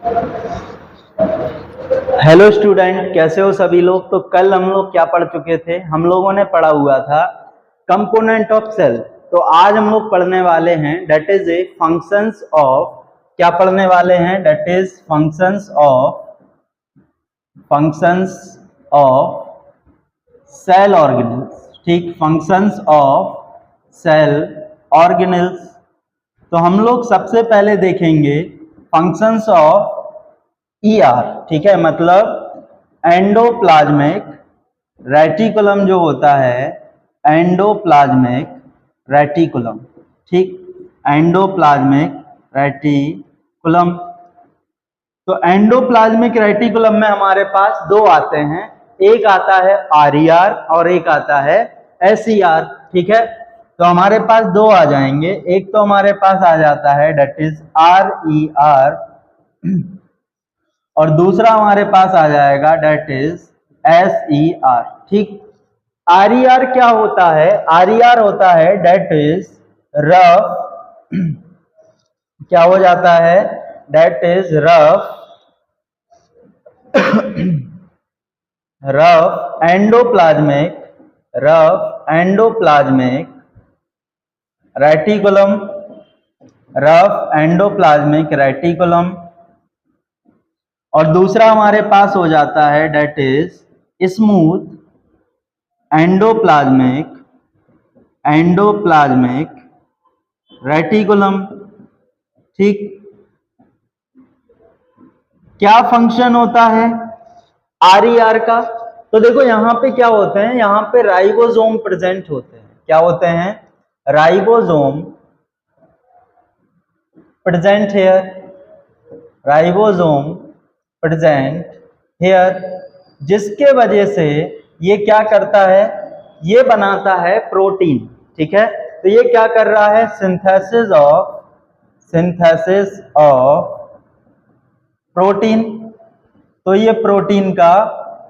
Hello student, कैसे हो सभी लोग। तो कल हम लोग क्या पढ़ चुके थे, हम लोगों ने पढ़ा हुआ था कंपोनेंट ऑफ सेल। तो आज हम लोग पढ़ने वाले हैं that is a functions of, क्या पढ़ने वाले हैं, that is functions of cell organelles. ठीक, फंक्शंस ऑफ सेल ऑर्गेनेल्स। तो हम लोग सबसे पहले देखेंगे फंक्शंस ऑफ ER। ठीक है, मतलब एंडोप्लाज्मिक रेटिकुलम जो होता है, एंडोप्लाज्मिक रेटिकुलम। ठीक, एंडोप्लाज्मिक रेटिकुलम। तो एंडोप्लाज्मिक रेटिकुलम में हमारे पास दो आते हैं, एक आता है RER और एक आता है SER। ठीक है, तो हमारे पास दो आ जाएंगे, एक तो हमारे पास आ जाता है डेट इज RER और दूसरा हमारे पास आ जाएगा डेट इज SER। ठीक, RER क्या होता है, RER होता है डेट इज रफ, क्या हो जाता है, that is rough endoplasmic reticulum, rough endoplasmic reticulum. और दूसरा हमारे पास हो जाता है that is smooth endoplasmic reticulum. ठीक, क्या फंक्शन होता है RER का। तो देखो यहाँ पे क्या होते हैं, यहाँ पे राइबोसोम प्रेजेंट होते हैं। क्या होते हैं, ribosome present here, ribosome present here, जिसके वजह से ये क्या करता है, ये बनाता है प्रोटीन। ठीक है, तो ये क्या कर रहा है, सिंथेसिस ऑफ प्रोटीन। तो ये प्रोटीन का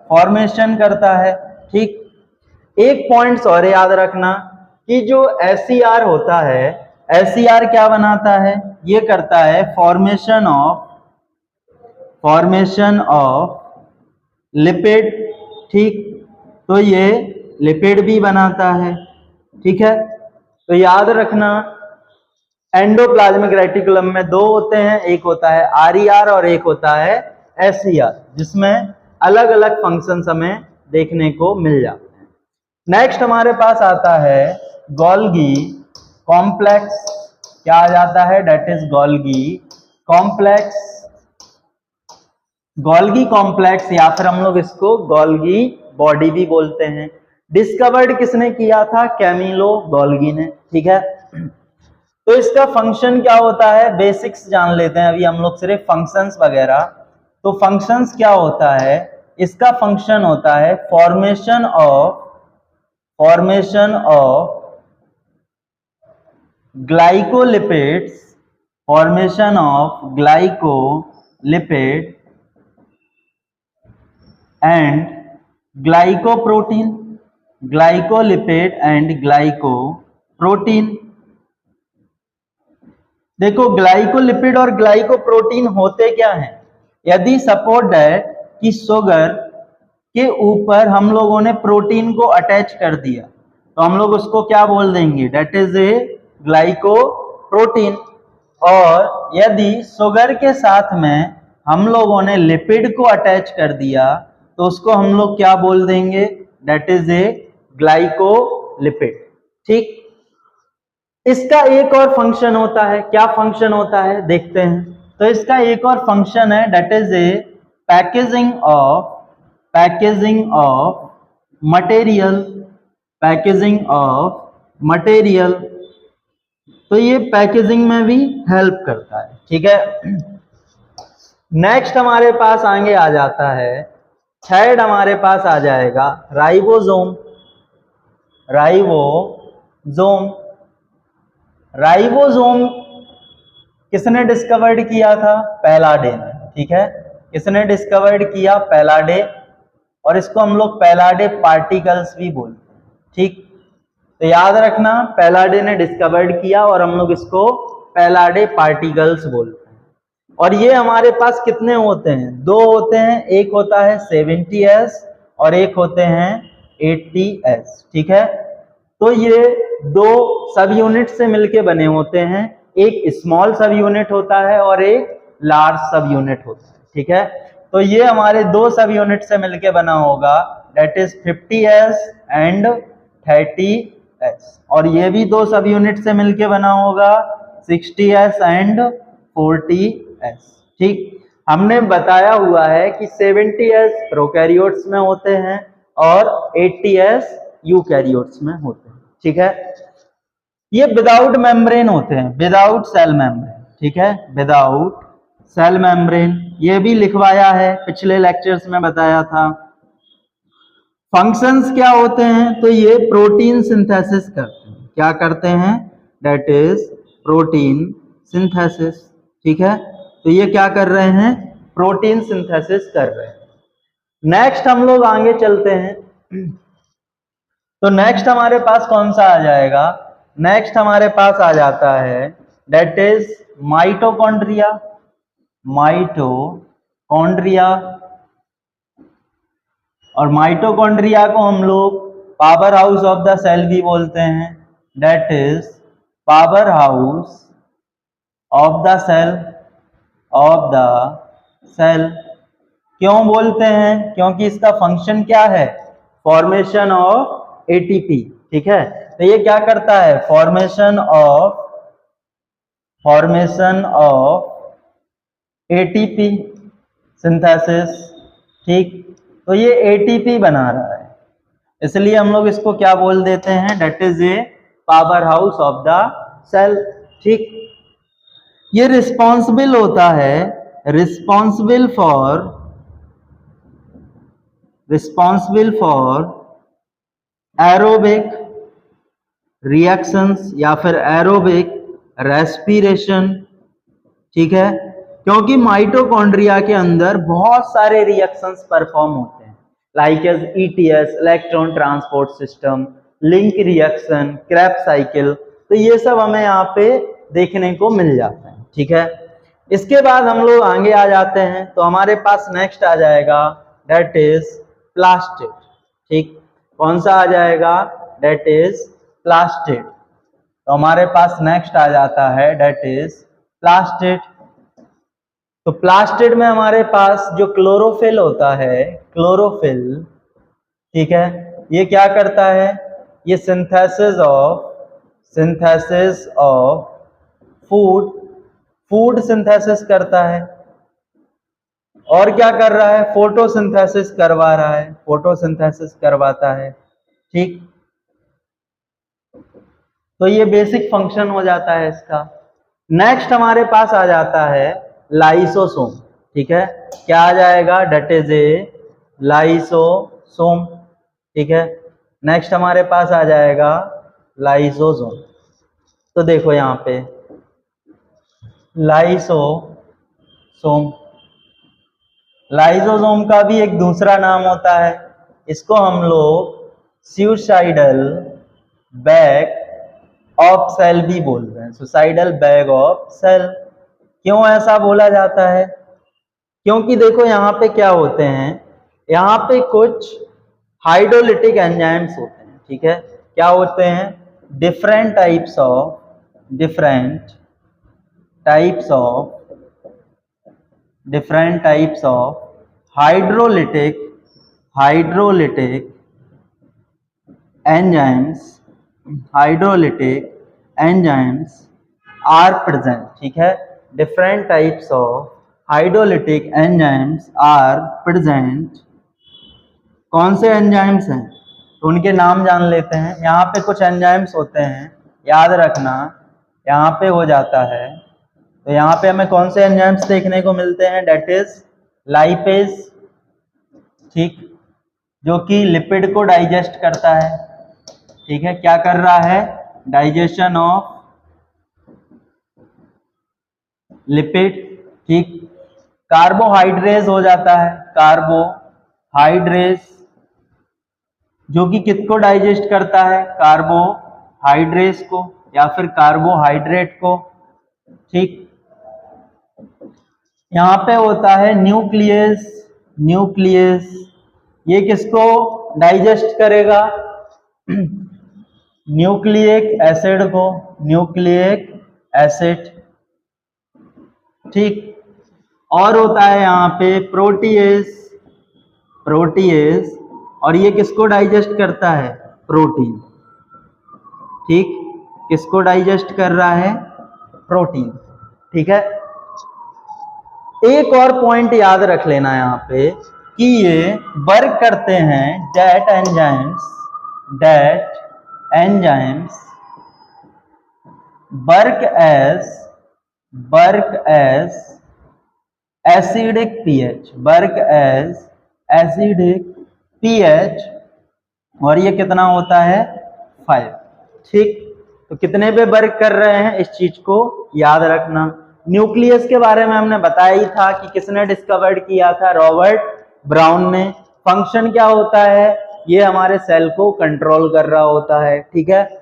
फॉर्मेशन करता है। ठीक, एक पॉइंट और याद रखना कि जो SER होता है, SER क्या बनाता है, ये करता है फॉर्मेशन ऑफ लिपिड। ठीक, तो ये लिपिड भी बनाता है। ठीक है, तो याद रखना एंडोप्लाज्मिक रेटिकुलम में दो होते हैं, एक होता है RER और एक होता है SER, जिसमें अलग अलग फंक्शंस हमें देखने को मिल जाते हैं। नेक्स्ट हमारे पास आता है गोल्गी कॉम्प्लेक्स। क्या आ जाता है, that is Golgi complex. Golgi complex या फिर हम लोग इसको गोल्गी बॉडी भी बोलते हैं। डिस्कवर्ड किसने किया था, कैमिलो गोल्गी ने। ठीक है, तो इसका फंक्शन क्या होता है, बेसिक्स जान लेते हैं अभी हम लोग, सिर्फ फंक्शंस वगैरह। तो फंक्शंस क्या होता है, इसका फंक्शन होता है formation of glycolipids, formation of glycolipid and glycoprotein, glycolipid and glycoprotein. देखो ग्लाइकोलिपिड और ग्लाइकोप्रोटीन होते क्या हैं, यदि सपोज दैट कि शुगर के ऊपर हम लोगों ने प्रोटीन को अटैच कर दिया, तो हम लोग उसको क्या बोल देंगे, डेट इज ए ग्लाइकोप्रोटीन। और यदि शुगर के साथ में हम लोगों ने लिपिड को अटैच कर दिया, तो उसको हम लोग क्या बोल देंगे, डेट इज ए ग्लाइकोलिपिड। ठीक, इसका एक और फंक्शन होता है, क्या फंक्शन होता है देखते हैं। तो इसका एक और फंक्शन है, that is a packaging of material. तो ये पैकेजिंग में भी हेल्प करता है। ठीक है, नेक्स्ट हमारे पास आगे आ जाता है, थर्ड हमारे पास आ जाएगा राइबोसोम। राइबोसोम किसने डिस्कवर्ड किया था, पैलाडे ने। ठीक है, किसने डिस्कवर्ड किया, पैलाडे। और इसको हम लोग पैलाडे पार्टिकल्स भी बोलते हैं। ठीक, तो याद रखना पैलाडे ने डिस्कवर्ड किया और हम लोग इसको पैलाडे पार्टिकल्स बोलते हैं। और ये हमारे पास कितने होते हैं, दो होते हैं, एक होता है 70s और एक होते हैं 80s, ठीक है। तो ये दो सब यूनिट से मिलके बने होते हैं, एक स्मॉल सब यूनिट होता है और एक लार्ज सब यूनिट होता है, ठीक है। तो ये हमारे दो सब यूनिट से मिलके बना होगा, that is 50s and 30s, और ये भी दो सब यूनिट से मिलके बना होगा 60s एंड 40s, ठीक। हमने बताया हुआ है कि 70s प्रोकैरियोट्स में होते हैं और 80s यूकैरियोट्स में होते हैं, ठीक है। ये विदाउट मेम्ब्रेन होते हैं, विदाउट सेल मेम्ब्रेन, ठीक है, विदाउट सेल मेम्ब्रेन। ये भी लिखवाया है, पिछले लेक्चर्स में बताया था। फंक्शंस क्या होते हैं, तो ये प्रोटीन सिंथेसिस करते हैं, क्या करते हैं, दैट इज प्रोटीन सिंथेसिस, ठीक है। तो ये क्या कर रहे हैं, प्रोटीन सिंथेसिस कर रहे हैं। नेक्स्ट हम लोग आगे चलते हैं, तो नेक्स्ट हमारे पास कौन सा आ जाएगा, नेक्स्ट हमारे पास आ जाता है दैट इज माइटोकॉन्ड्रिया, माइटोकॉन्ड्रिया। और माइटोकॉन्ड्रिया को हम लोग power house of the cell भी बोलते हैं, that is power house of the cell, of the cell. क्यों बोलते हैं, क्योंकि इसका फंक्शन क्या है, फॉर्मेशन ऑफ एटीपी, ठीक है। तो ये क्या करता है, फॉर्मेशन ऑफ एटीपी सिंथेसिस, ठीक। तो ये एटीपी बना रहा है, इसलिए हम लोग इसको क्या बोल देते हैं, that is a power house of the cell, ठीक। ये रिस्पॉन्सिबल होता है, रिस्पॉन्सिबल फॉर एरोबिक रिएक्शंस या फिर एरोबिक रेस्पिरेशन, ठीक है। क्योंकि माइटोकॉन्ड्रिया के अंदर बहुत सारे रिएक्शंस परफॉर्म होते हैं, like as ETS, electron transport system, link reaction, Krebs cycle, तो ये सब हमें यहाँ पे देखने को मिल जाता है, ठीक है। इसके बाद हम लोग आगे आ जाते हैं, तो हमारे पास नेक्स्ट आ जाएगा दैट इज प्लास्टिड, ठीक। कौन सा आ जाएगा, दैट इज प्लास्टिड। तो हमारे पास नेक्स्ट आ जाता है दैट इज प्लास्टिड। तो प्लास्टिड में हमारे पास जो क्लोरोफिल होता है, क्लोरोफिल, ठीक है, ये क्या करता है, ये सिंथेसिस ऑफ फूड सिंथेसिस करता है। और क्या कर रहा है, फोटोसिंथेसिस करवा रहा है, फोटोसिंथेसिस करवाता है, ठीक। तो ये बेसिक फंक्शन हो जाता है इसका। नेक्स्ट हमारे पास आ जाता है लाइसोसोम, ठीक है। क्या आ जाएगा, दैट इज ए लाइसोसोम, ठीक है। नेक्स्ट हमारे पास आ जाएगा लाइसोसोम। तो देखो यहाँ पे लाइसोसोम का भी एक दूसरा नाम होता है, इसको हम लोग सुसाइडल बैग ऑफ सेल भी बोल रहे हैं, सुसाइडल बैग ऑफ सेल। क्यों ऐसा बोला जाता है, क्योंकि देखो यहाँ पे क्या होते हैं, यहाँ पे कुछ हाइड्रोलिटिक एंजाइम्स होते हैं, ठीक है। क्या होते हैं, different types of hydrolytic enzymes are present, ठीक है। Different types of hydrolytic enzymes are present. कौन से एंजाइम्स हैं, तो उनके नाम जान लेते हैं। यहाँ पे कुछ एंजाइम्स होते हैं, याद रखना, यहाँ पे हो जाता है। तो यहाँ पे हमें कौन से एंजाइम्स देखने को मिलते हैं, डेट इज लाइपेज, ठीक, जो कि लिपिड को डाइजेस्ट करता है, ठीक है। क्या कर रहा है, डाइजेशन ऑफ लिपिड, ठीक। कार्बोहाइड्रेज हो जाता है, कार्बोहाइड्रेज, जो कि किसको डाइजेस्ट करता है, कार्बोहाइड्रेज को या फिर कार्बोहाइड्रेट को, ठीक। यहाँ पे होता है न्यूक्लियस। न्यूक्लियस ये किसको डाइजेस्ट करेगा? न्यूक्लिक एसिड को, न्यूक्लिक एसिड, ठीक। और होता है यहाँ पे प्रोटीएस। प्रोटीएस, और ये किसको डाइजेस्ट करता है? प्रोटीन, ठीक। किसको डाइजेस्ट कर रहा है? प्रोटीन, ठीक है। एक और पॉइंट याद रख लेना यहाँ पे कि ये वर्क करते हैं that enzymes work as acidic pH, work as acidic pH, और ये कितना होता है? 5, ठीक। तो कितने पे वर्क कर रहे हैं इस चीज को याद रखना। न्यूक्लियस के बारे में हमने बताया ही था कि किसने डिस्कवर्ड किया था? रॉबर्ट ब्राउन ने। फंक्शन क्या होता है? ये हमारे सेल को कंट्रोल कर रहा होता है, ठीक है।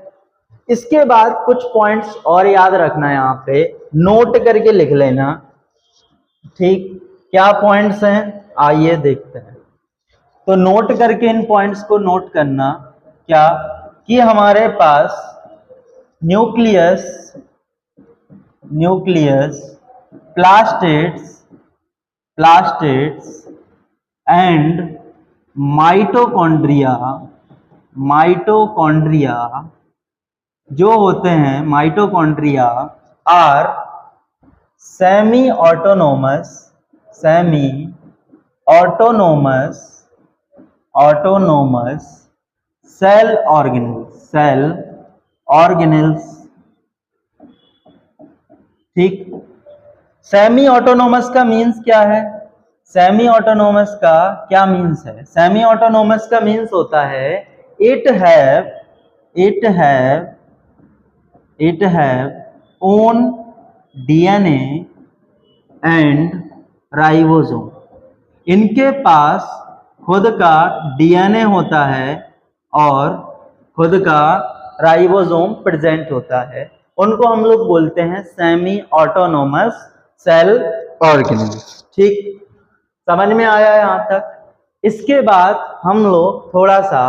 इसके बाद कुछ पॉइंट्स और याद रखना, यहाँ पे नोट करके लिख लेना, ठीक। क्या पॉइंट्स हैं आइए देखते हैं। तो नोट करके इन पॉइंट्स को नोट करना क्या कि हमारे पास न्यूक्लियस प्लास्टिड्स एंड माइटोकॉन्ड्रिया जो होते हैं, mitochondria are semi autonomous cell organelles, ठीक। सेमी ऑटोनोमस का मीन्स क्या है? सेमी ऑटोनोमस का क्या मीन्स है? सेमी ऑटोनोमस का मीन्स होता है it have own DNA and ribosome. इनके पास खुद का डीएनए होता है और खुद का राइबोसोम प्रेजेंट होता है। उनको हम लोग बोलते हैं सेमी ऑटोनोमस सेल ऑर्गेनेल्स, ठीक। समझ में आया यहाँ तक? इसके बाद हम लोग थोड़ा सा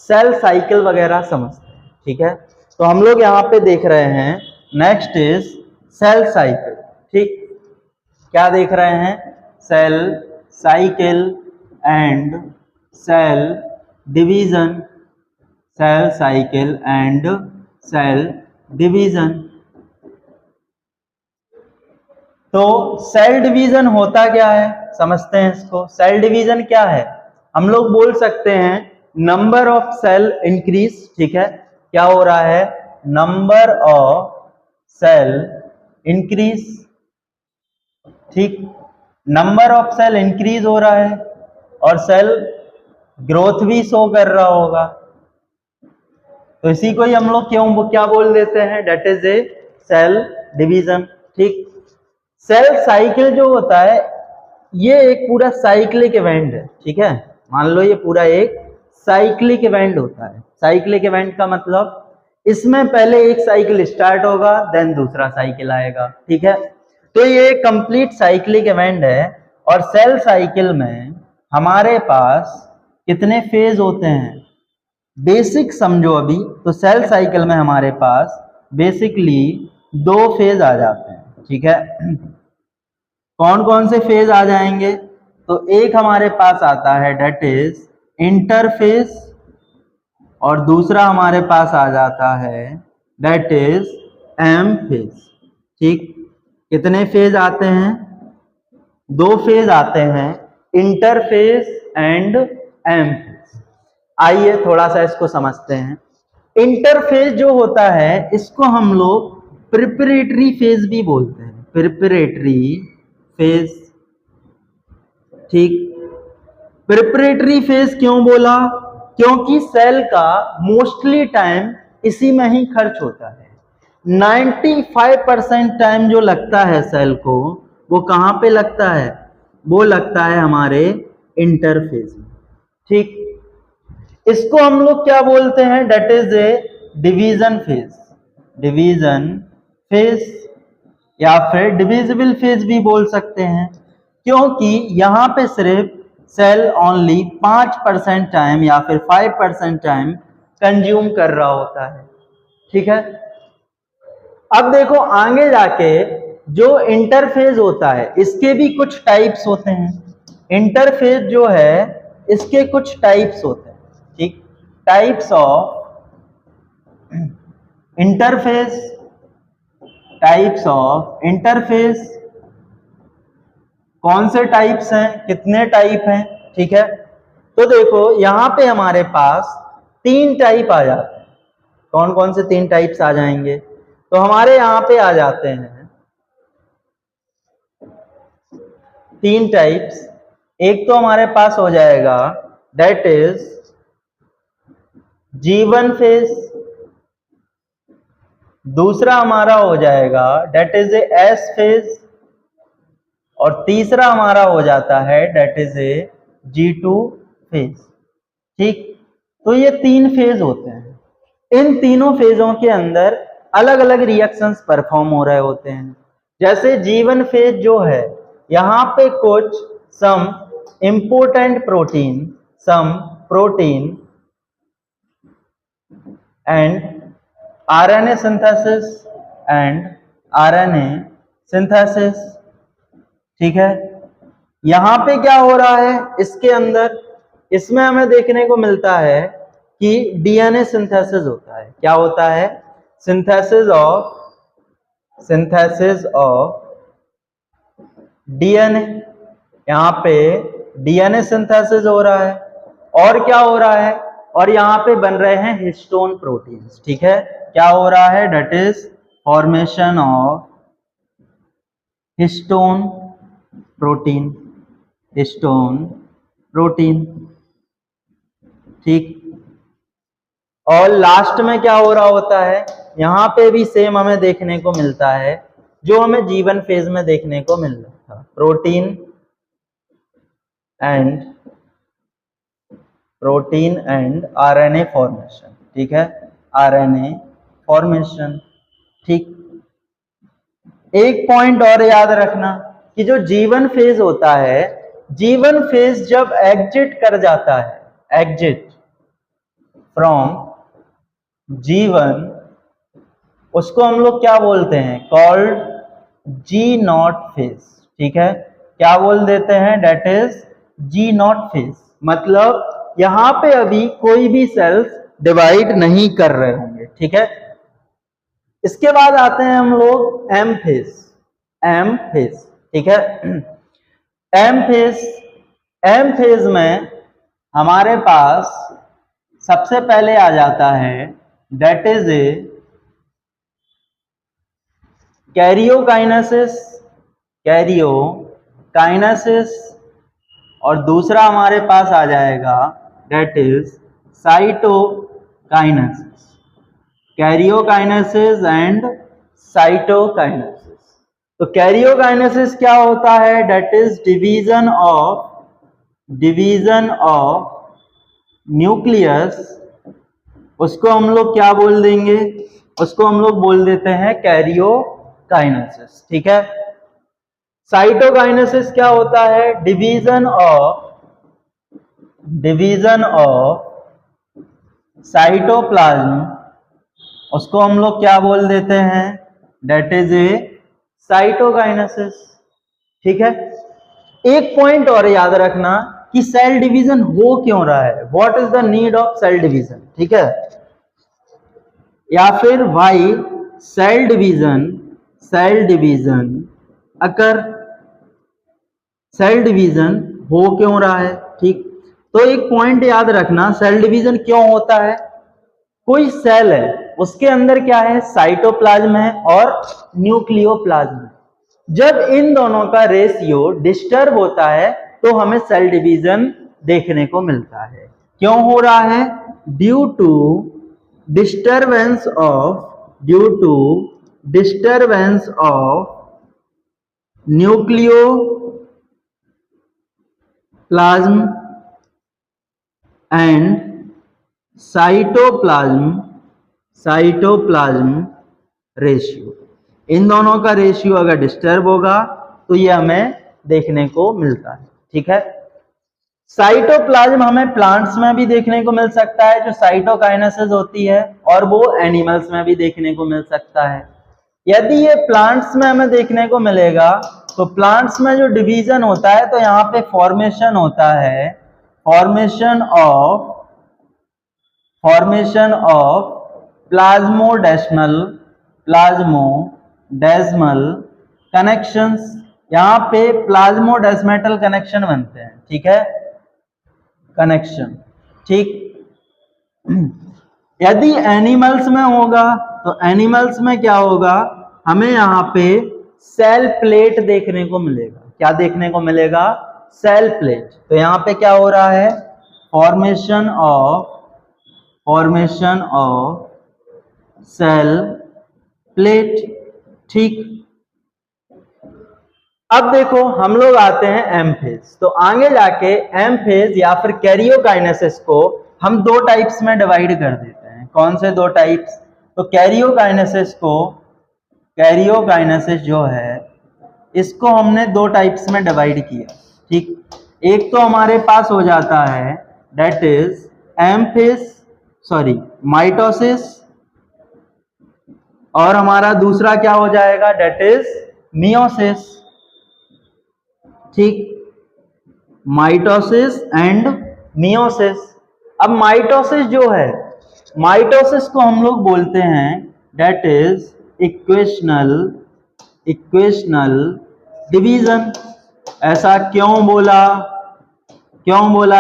सेल साइकिल वगैरह समझते हैं, ठीक है। तो हम लोग यहाँ पे देख रहे हैं, नेक्स्ट इज सेल साइकिल, ठीक। क्या देख रहे हैं? Cell cycle and cell division, cell cycle and cell division. तो सेल डिवीजन होता क्या है समझते हैं इसको। सेल डिवीजन क्या है? हम लोग बोल सकते हैं नंबर ऑफ सेल इंक्रीज, ठीक है। क्या हो रहा है? नंबर ऑफ सेल इंक्रीज, ठीक। नंबर ऑफ सेल इंक्रीज हो रहा है और सेल ग्रोथ भी शो कर रहा होगा। तो इसी को ही हम लोग क्या बोल देते हैं? That is a cell division, ठीक। सेल साइकिल जो होता है ये एक पूरा साइक्लिक इवेंट है, ठीक है। मान लो ये पूरा एक साइक्लिक इवेंट होता है। साइक्लिक इवेंट का मतलब इसमें पहले एक साइकिल स्टार्ट होगा देन दूसरा साइकिल आएगा, ठीक है। तो ये कंप्लीट साइक्लिक इवेंट है। और सेल साइकिल में हमारे पास कितने फेज होते हैं? बेसिक समझो अभी तो सेल साइकिल में हमारे पास बेसिकली 2 फेज आ जाते हैं, ठीक है। कौन कौन से फेज आ जाएंगे? तो एक हमारे पास आता है डेट इज इंटरफेज, और दूसरा हमारे पास आ जाता है डेट इज एम फेज, ठीक। कितने फेज आते हैं? 2 फेज आते हैं, इंटरफेज एंड एम फेज। आइए थोड़ा सा इसको समझते हैं। इंटरफेज जो होता है इसको हम लोग प्रिपरेटरी फेज भी बोलते हैं, प्रिपरेटरी फेज, ठीक। प्रिपरेटरी फेज क्यों बोला? क्योंकि सेल का मोस्टली टाइम इसी में ही खर्च होता है। 95% टाइम जो लगता है सेल को वो कहां पे लगता है? वो लगता है हमारे इंटरफेज में, ठीक। इसको हम लोग क्या बोलते हैं? That is a division phase, division phase. या फिर डिविजिबल फेज भी बोल सकते हैं, क्योंकि यहाँ पे सिर्फ सेल ओनली 5% टाइम या फिर 5% टाइम कंज्यूम कर रहा होता है। ठीक है, अब देखो आगे जाके जो इंटरफेज होता है इसके भी कुछ टाइप्स होते हैं। इंटरफेज जो है इसके कुछ टाइप्स होते हैं। ठीक, types of interface, types of interface कौन से टाइप्स हैं, कितने टाइप हैं। ठीक है, तो देखो यहां पे हमारे पास 3 टाइप आ जाते हैं। कौन कौन से 3 टाइप्स आ जाएंगे, तो हमारे यहां पे आ जाते हैं 3 टाइप्स। एक तो हमारे पास हो जाएगा दैट इज G1 फेज, दूसरा हमारा हो जाएगा that is A S phase, और तीसरा हमारा हो जाता है that is A G2 phase. ठीक, तो ये 3 फेज होते हैं। इन तीनों फेजों के अंदर अलग अलग रिएक्शंस परफॉर्म हो रहे होते हैं। जैसे G1 फेज जो है, यहाँ पे कुछ some important protein and RNA synthesis and RNA synthesis. ठीक है, यहां पे क्या हो रहा है इसके अंदर, इसमें हमें देखने को मिलता है कि DNA सिंथेसिस होता है। क्या होता है, सिंथेसिस ऑफ DNA। यहाँ पे DNA सिंथेसिस हो रहा है, और क्या हो रहा है, और यहाँ पे बन रहे हैं हिस्टोन प्रोटीन्स। ठीक है, क्या हो रहा है, that is formation of histone protein, histone protein. ठीक, और लास्ट में क्या हो रहा होता है, यहाँ पे भी सेम हमें देखने को मिलता है जो हमें G1 फेज में देखने को मिल रहा था, प्रोटीन एंड RNA फॉर्मेशन। ठीक है, RNA फॉर्मेशन। ठीक, एक पॉइंट और याद रखना कि जो G1 फेज होता है, G1 फेज जब एग्जिट कर जाता है, एग्जिट फ्रॉम G1, उसको हम लोग क्या बोलते हैं, कॉल्ड G0 फेज। ठीक है, क्या बोल देते हैं, दैट इज G0 फेज। मतलब यहां पे अभी कोई भी सेल्स डिवाइड नहीं कर रहे होंगे। ठीक है, इसके बाद आते हैं हम लोग M फेज। M फेज, ठीक है, M फेज, M फेज में हमारे पास सबसे पहले आ जाता है that is A karyokinesis, karyokinesis, और दूसरा हमारे पास आ जाएगा that is cytokinesis, karyokinesis and cytokinesis. तो कैरियोकाइनेसिस क्या होता है, that is division of nucleus, उसको हम लोग क्या बोल देंगे, उसको हम लोग बोल देते हैं कैरियोकाइनेसिस। ठीक है, साइटोकाइनेसिस क्या होता है, डिवीजन ऑफ साइटोप्लाज्म, उसको हम लोग क्या बोल देते हैं, दैट इज ए साइटोकाइनेसिस। ठीक है, एक पॉइंट और याद रखना कि सेल डिवीजन हो क्यों रहा है, what is the need of cell division. ठीक है, या फिर why cell division occur, cell division हो क्यों रहा है। ठीक, तो एक पॉइंट याद रखना, सेल डिवीजन क्यों होता है, कोई सेल है उसके अंदर क्या है, साइटोप्लाज्म है और न्यूक्लियोप्लाज्म है। जब इन दोनों का रेशियो डिस्टर्ब होता है तो हमें सेल डिवीजन देखने को मिलता है। क्यों हो रहा है, due to disturbance of nucleoplasm and cytoplasm ratio. इन दोनों का रेशियो अगर डिस्टर्ब होगा तो ये हमें देखने को मिलता है। ठीक है, साइटोप्लाज्म हमें प्लांट्स में भी देखने को मिल सकता है जो साइटोकाइनेसिस होती है, और वो एनिमल्स में भी देखने को मिल सकता है। यदि ये प्लांट्स में हमें देखने को मिलेगा तो प्लांट्स में जो डिवीजन होता है तो यहाँ पे फॉर्मेशन होता है, फॉर्मेशन ऑफ प्लाज्मोडेस्मल कनेक्शंस। यहाँ पे प्लाज्मोडेस्मेटल कनेक्शन बनते हैं। ठीक है, कनेक्शन। ठीक, यदि एनिमल्स में होगा तो एनिमल्स में क्या होगा, हमें यहाँ पे सेल प्लेट देखने को मिलेगा। क्या देखने को मिलेगा, सेल प्लेट। तो यहाँ पे क्या हो रहा है, फॉर्मेशन ऑफ सेल प्लेट। ठीक, अब देखो हम लोग आते हैं एम फेज। तो आगे जाके एम फेज या फिर कैरियोकाइनेसिस को हम दो टाइप्स में डिवाइड कर देते हैं। कौन से दो टाइप्स, तो कैरियोकाइनेसिस जो है इसको हमने दो टाइप्स में डिवाइड किया। ठीक, एक तो हमारे पास हो जाता है दैट इज माइटोसिस, और हमारा दूसरा क्या हो जाएगा, दैट इज मियोसिस। ठीक, माइटोसिस एंड मियोसिस। अब माइटोसिस जो है, माइटोसिस को हम लोग बोलते हैं दैट इज इक्वेशनल डिवीजन। ऐसा क्यों बोला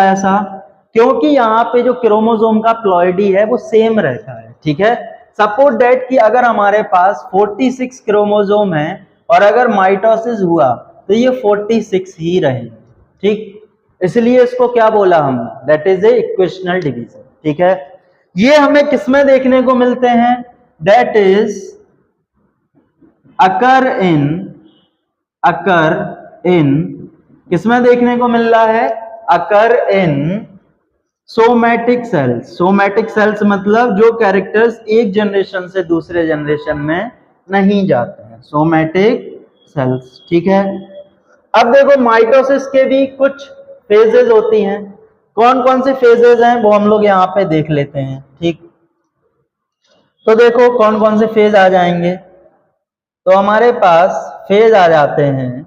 ऐसा, क्योंकि यहाँ पे जो क्रोमोसोम का प्लॉइडी है वो सेम रहता है। ठीक है, सपोज दैट कि अगर हमारे पास 46 क्रोमोसोम है और अगर माइटोसिस हुआ तो ये 46 ही रहेंगे। ठीक, इसलिए इसको क्या बोला हमने, that is A equational division. ठीक है, ये हमें किसमें देखने को मिलते हैं, दैट इज अकर इन किसमें देखने को मिल रहा है, अकर इन सोमैटिक सेल्स मतलब जो कैरेक्टर्स एक जनरेशन से दूसरे जनरेशन में नहीं जाते हैं, सोमैटिक सेल्स। ठीक है, अब देखो माइटोसिस के भी कुछ फेजेस होती हैं। कौन कौन से फेजेस हैं वो हम लोग यहाँ पे देख लेते हैं। ठीक, तो देखो कौन कौन से फेज आ जाएंगे, तो हमारे पास फेज आ जाते हैं।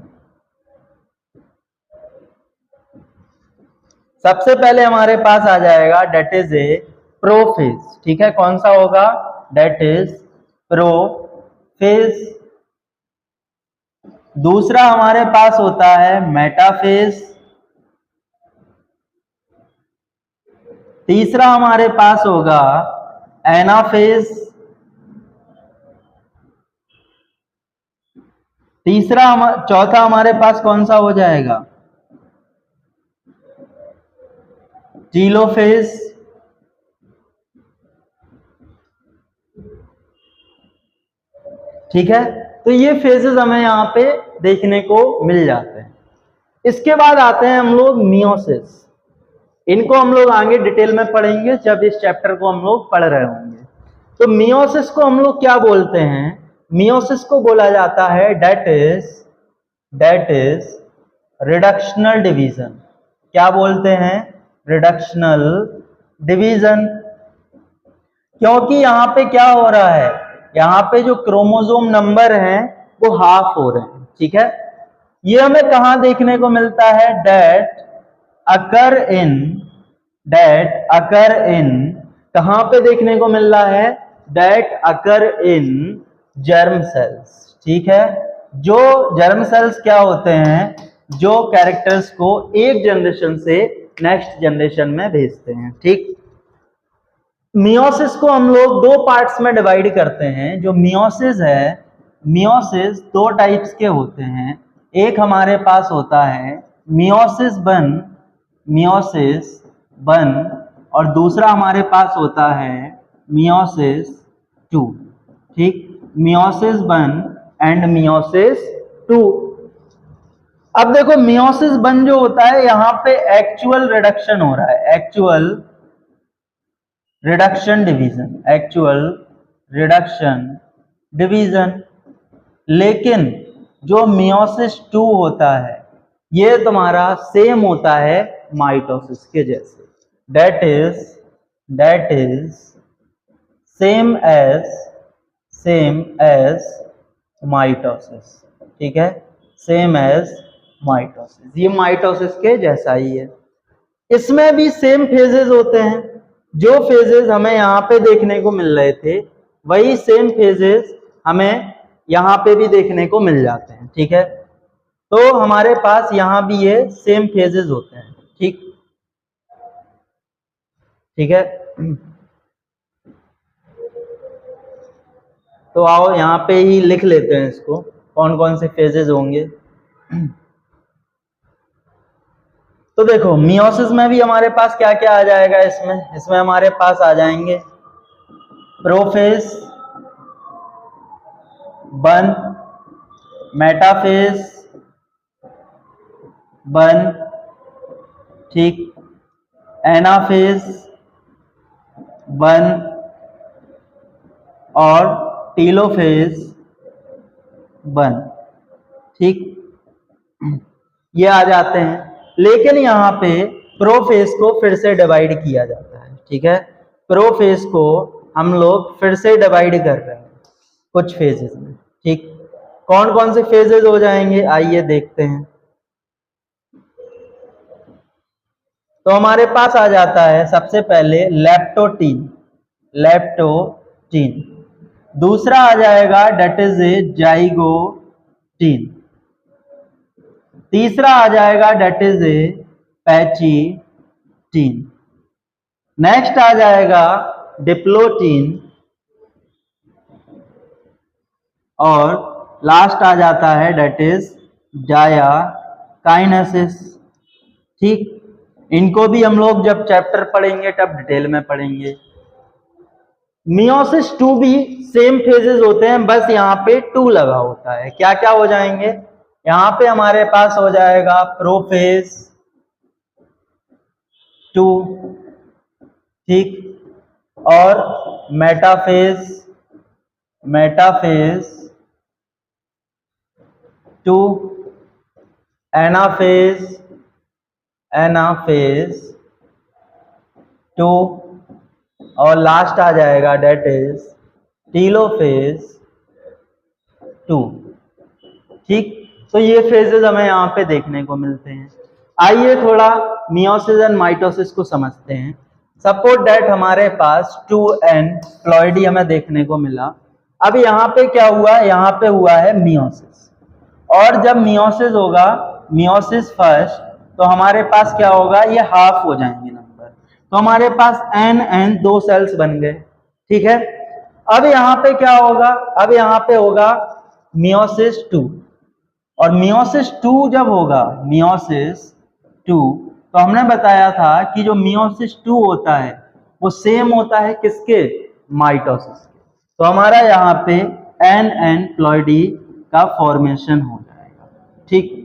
सबसे पहले हमारे पास आ जाएगा दैट इज ए प्रोफेज। ठीक है, कौन सा होगा, दैट इज प्रोफेज। दूसरा हमारे पास होता है मेटाफेज। तीसरा हमारे पास होगा एनाफेज। चौथा हमारे पास कौन सा हो जाएगा, टीलोफेज। ठीक है, तो ये फेजेस हमें यहाँ पे देखने को मिल जाते हैं। इसके बाद आते हैं हम लोग मियोसिस। इनको हम लोग आगे डिटेल में पढ़ेंगे जब इस चैप्टर को हम लोग पढ़ रहे होंगे। तो मियोसिस को हम लोग क्या बोलते हैं, मियोसिस को बोला जाता है दैट इज रिडक्शनल डिवीजन। क्या बोलते हैं, रिडक्शनल डिवीजन। क्योंकि यहाँ पे क्या हो रहा है, यहाँ पे जो क्रोमोसोम नंबर हैं वो हाफ हो रहे हैं। ठीक है, ये हमें कहाँ देखने को मिलता है, दैट अकर इन कहाँ पे देखने को मिल रहा है, that occur in germ cells. ठीक है, जो जर्म सेल्स क्या होते हैं, जो कैरेक्टर्स को एक जनरेशन से नेक्स्ट जनरेशन में भेजते हैं। ठीक, मियोसिस को हम लोग दो पार्ट्स में डिवाइड करते हैं। जो मियोसिस है, मियोसिस दो टाइप्स के होते हैं। एक हमारे पास होता है मियोसिस वन और दूसरा हमारे पास होता है मियोसिस 2। ठीक, मियोसिस 1 एंड मियोसिस 2। अब देखो मियोसिस 1 जो होता है यहाँ पे एक्चुअल रिडक्शन हो रहा है, एक्चुअल रिडक्शन डिवीजन। लेकिन जो मियोसिस 2 होता है ये तुम्हारा सेम होता है माइटोसिस के जैसे, that is same as mitosis, ठीक है, सेम एज माइटोसिस, ये माइटोसिस के जैसा ही है। इसमें भी सेम फेजेस होते हैं, जो फेजेस हमें यहाँ पे देखने को मिल रहे थे वही सेम फेजेस हमें यहाँ पे भी देखने को मिल जाते हैं, ठीक है। तो हमारे पास यहाँ भी ये सेम फेजेस होते हैं, ठीक है। तो आओ यहाँ पे ही लिख लेते हैं इसको, कौन कौन से फेजेस होंगे। तो देखो मियोसिस में भी हमारे पास क्या क्या आ जाएगा, इसमें हमारे पास आ जाएंगे प्रोफेज 1, मेटाफेज 1, ठीक, एनाफेज 1 और टीलोफेज 1, ठीक, ये आ जाते हैं। लेकिन यहाँ पे प्रोफेज को फिर से डिवाइड किया जाता है, ठीक है, प्रोफेज को हम लोग फिर से डिवाइड कर रहे हैं कुछ फेजेस में, ठीक। कौन कौन से फेजेस हो जाएंगे आइए देखते हैं। तो हमारे पास आ जाता है सबसे पहले लेप्टोटीन, दूसरा आ जाएगा डेट इज जाइगोटीन, तीसरा आ जाएगा डेट इज पैचिटीन, नेक्स्ट आ जाएगा डिप्लोटीन और लास्ट आ जाता है डेट इज डायाकाइनेसिस, ठीक। इनको भी हम लोग जब चैप्टर पढ़ेंगे तब डिटेल में पढ़ेंगे। मियोसिस 2 भी सेम फेजेस होते हैं, बस यहाँ पे 2 लगा होता है। क्या क्या हो जाएंगे, यहाँ पे हमारे पास हो जाएगा प्रोफेज 2, ठीक, और मेटाफेज 2, एनाफेज 2 और लास्ट आ जाएगा डेट इज टीलोफेज 2, ठीक। तो ये फेजेस हमें यहाँ पे देखने को मिलते हैं। आइए थोड़ा मियोसिस एंड माइटोसिस को समझते हैं। सपोज दैट हमारे पास 2n प्लॉइडी हमें देखने को मिला। अब यहाँ पे क्या हुआ, यहाँ पे हुआ है मियोसिस, और जब मियोसिस होगा, मियोसिस फर्स्ट, तो हमारे पास क्या होगा, ये हाफ हो जाएंगे नंबर, तो हमारे पास n 2 सेल्स बन गए, ठीक है। अब यहाँ पे क्या होगा, अब यहाँ पे होगा मियोसिस 2, और मियोसिस 2 जब होगा, मियोसिस 2, तो हमने बताया था कि जो मियोसिस 2 होता है वो सेम होता है किसके, माइटोसिस के। तो हमारा यहाँ पे n प्लॉइडी का फॉर्मेशन हो जाएगा, ठीक।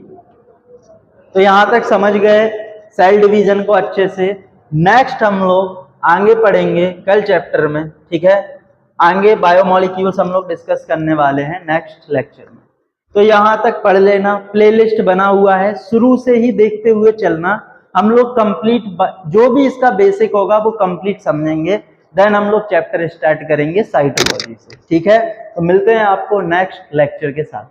तो यहां तक समझ गए सेल डिवीजन को अच्छे से। नेक्स्ट हम लोग आगे पढ़ेंगे कल चैप्टर में, ठीक है। आगे बायोमोलिक्यूल्स हम लोग डिस्कस करने वाले हैं नेक्स्ट लेक्चर में। तो यहां तक पढ़ लेना, प्लेलिस्ट बना हुआ है, शुरू से ही देखते हुए चलना। हम लोग कंप्लीट जो भी इसका बेसिक होगा वो कंप्लीट समझेंगे, देन हम लोग चैप्टर स्टार्ट करेंगे साइटोलॉजी से, ठीक है। तो मिलते हैं आपको नेक्स्ट लेक्चर के साथ।